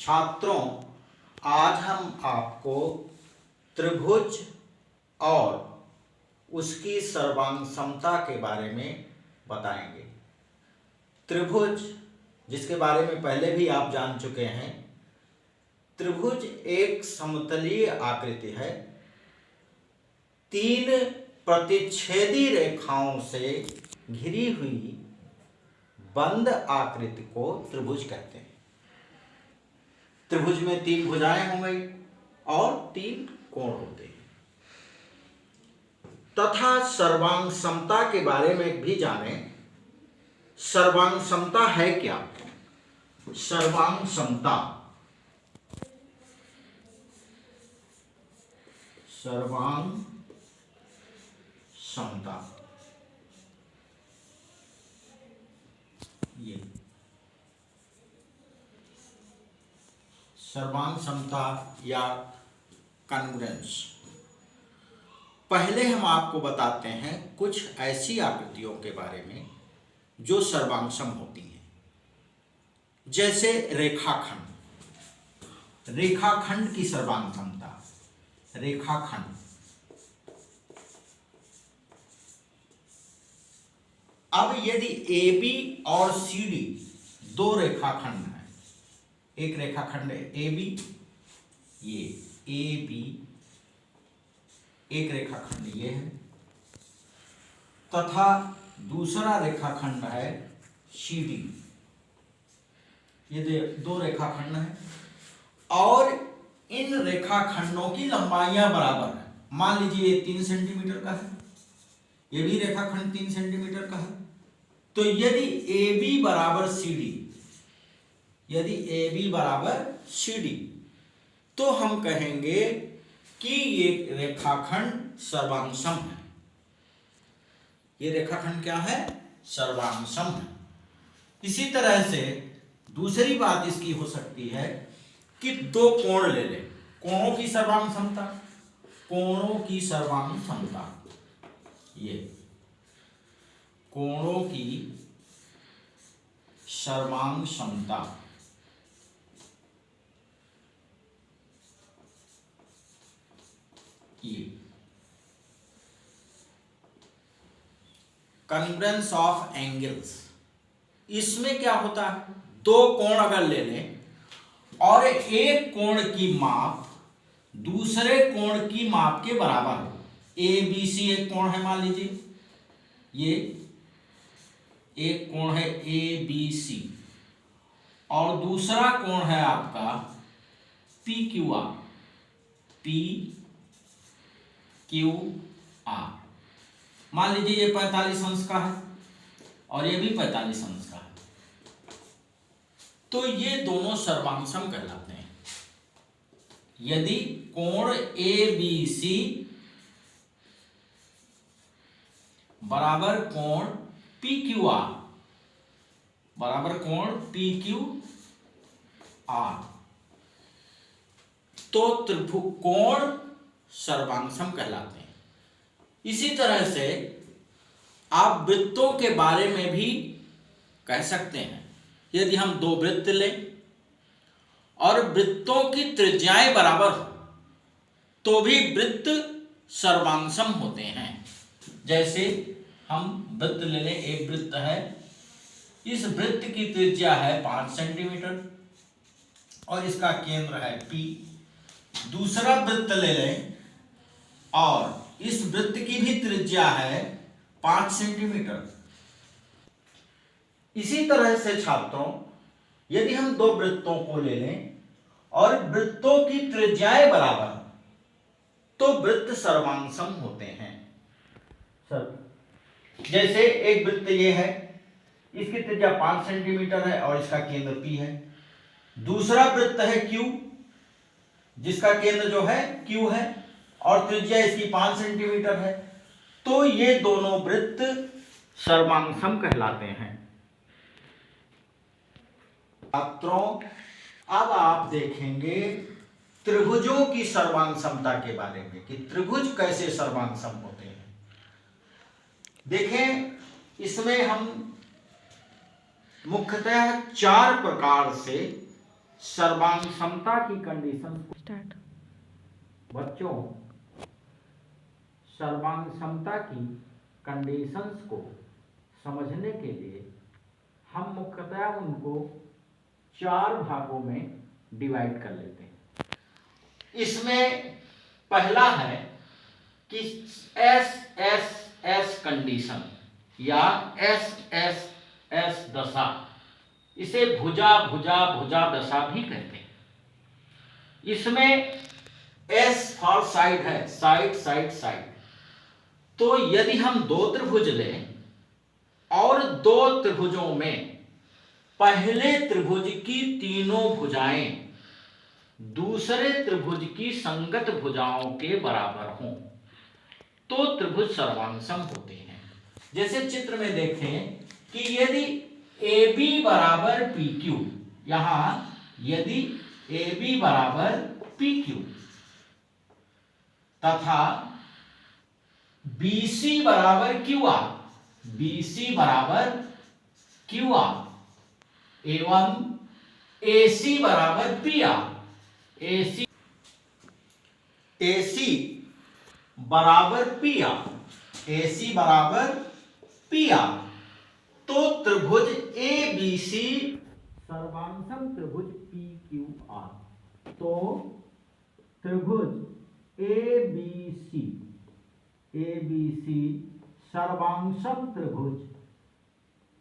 छात्रों, आज हम आपको त्रिभुज और उसकी सर्वांग समता के बारे में बताएंगे। त्रिभुज, जिसके बारे में पहले भी आप जान चुके हैं, त्रिभुज एक समतलीय आकृति है। 3 प्रतिच्छेदी रेखाओं से घिरी हुई बंद आकृति को त्रिभुज कहते हैं। त्रिभुज में 3 भुजाएं होंगी और 3 कोण होते हैं। तथा सर्वांग समता के बारे में भी जानें। सर्वांग समता है क्या? सर्वांग समता, सर्वांग समता ये सर्वांग समता या कॉन्ग्रुएंस। पहले हम आपको बताते हैं कुछ ऐसी आकृतियों के बारे में जो सर्वांगसम होती हैं, जैसे रेखाखंड। रेखाखंड की सर्वांग समता, रेखाखंड। अब यदि AB और CD 2 रेखाखंड हैं, एक रेखाखंड है AB, ये AB, एक रेखाखंड ये है, तथा दूसरा रेखाखंड है CD, ये 2 रेखाखंड हैं और इन रेखाखंडों की लंबाइयां बराबर है। मान लीजिए ये 3 सेंटीमीटर का है, ये भी रेखाखंड 3 सेंटीमीटर का है। तो यदि AB बराबर CD, यदि AB बराबर CD, तो हम कहेंगे कि ये रेखाखंड सर्वांगसम है। ये रेखाखंड क्या है? सर्वांगसम है। इसी तरह से दूसरी बात इसकी हो सकती है कि 2 कोण ले लें, कोणों की सर्वांग समता, कोणों की सर्वांग समता, ये कोणों की सर्वांग समता, ये कॉन्ग्रुएंस ऑफ एंगल्स। इसमें क्या होता है, 2 कोण अगर ले लें और एक कोण की माप दूसरे कोण की माप के बराबर हो, ABC एक कोण है, मान लीजिए ये एक कोण है ABC और दूसरा कोण है आपका PQR, PQR। मान लीजिए ये 45 अंश का है और ये भी 45 अंश का है, तो ये दोनों सर्वांगसम कहलाते हैं। यदि कोण ABC बराबर कोण PQR बराबर कोण PQR, तो त्रिभुज कोण सर्वांगसम कहलाते हैं। इसी तरह से आप वृत्तों के बारे में भी कह सकते हैं। यदि हम 2 वृत्त लें और वृत्तों की त्रिज्याएं बराबर हो तो भी वृत्त सर्वांगसम होते हैं। जैसे हम वृत्त ले लें, एक वृत्त है, इस वृत्त की त्रिज्या है 5 सेंटीमीटर और इसका केंद्र है P। दूसरा वृत्त ले लें और इस वृत्त की भी त्रिज्या है 5 सेंटीमीटर। इसी तरह से छात्रों, यदि हम 2 वृत्तों को ले लें और वृत्तों की त्रिज्याएं बराबर तो वृत्त सर्वांगसम होते हैं। जैसे एक वृत्त ये है, इसकी त्रिज्या 5 सेंटीमीटर है और इसका केंद्र P है। दूसरा वृत्त है Q, जिसका केंद्र जो है Q है और त्रिज्या इसकी 5 सेंटीमीटर है। तो ये दोनों वृत्त सर्वांगसम कहलाते हैं। छात्रों, अब आप देखेंगे त्रिभुजों की सर्वांग समता के बारे में कि त्रिभुज कैसे सर्वांगसम होते हैं। देखें, इसमें हम मुख्यतः 4 प्रकार से सर्वांग समता की कंडीशन स्टार्ट। बच्चों, सर्वांग समता की कंडीशंस को समझने के लिए हम मुख्यतः उनको 4 भागों में डिवाइड कर लेते हैं। इसमें पहला है कि एस कंडीशन या एस दशा, इसे भुजा दशा भी कहते हैं। इसमें एस फॉर साइड है, साइड। तो यदि हम 2 त्रिभुज लें और 2 त्रिभुजों में पहले त्रिभुज की तीनों भुजाएं दूसरे त्रिभुज की संगत भुजाओं के बराबर हों तो त्रिभुज सर्वांगसम होते हैं। जैसे चित्र में देखें कि यदि AB बराबर PQ, यहां यदि AB बराबर PQ तथा BC बराबर QR एवं AC बराबर PR, AC बराबर PR, तो त्रिभुज ABC सर्वांगसम त्रिभुज PQR। तो त्रिभुज ABC सर्वांगसम त्रिभुज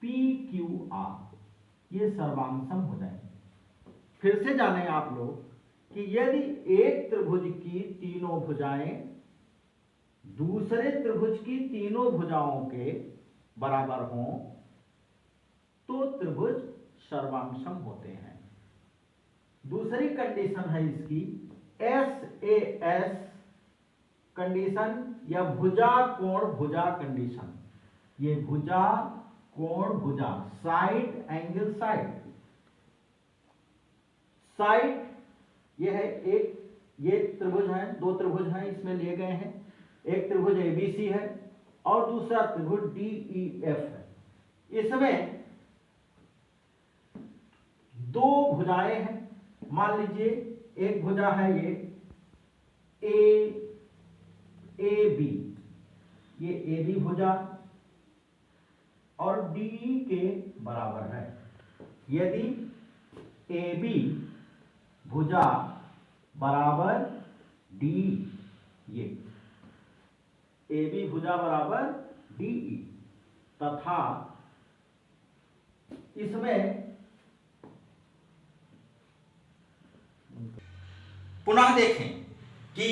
PQR ये सर्वांगसम हो जाएंगे। फिर से जानें आप लोग कि यदि एक त्रिभुज की तीनों भुजाएं दूसरे त्रिभुज की तीनों भुजाओं के बराबर हों तो त्रिभुज सर्वांगसम होते हैं। दूसरी कंडीशन है इसकी SAS कंडीशन या भुजा कोण भुजा कंडीशन। ये भुजा कोण भुजा, साइड एंगल साइड, ये है ये त्रिभुज है, 2 त्रिभुज हैं इसमें लिए गए हैं। एक त्रिभुज ABC है और दूसरा त्रिभुज DEF है। इसमें 2 भुजाएं हैं। मान लीजिए एक भुजा है ये AB, ये AB भुजा और DE के बराबर है। यदि AB भुजा बराबर DE, ये AB भुजा बराबर DE तथा इसमें पुनः देखें कि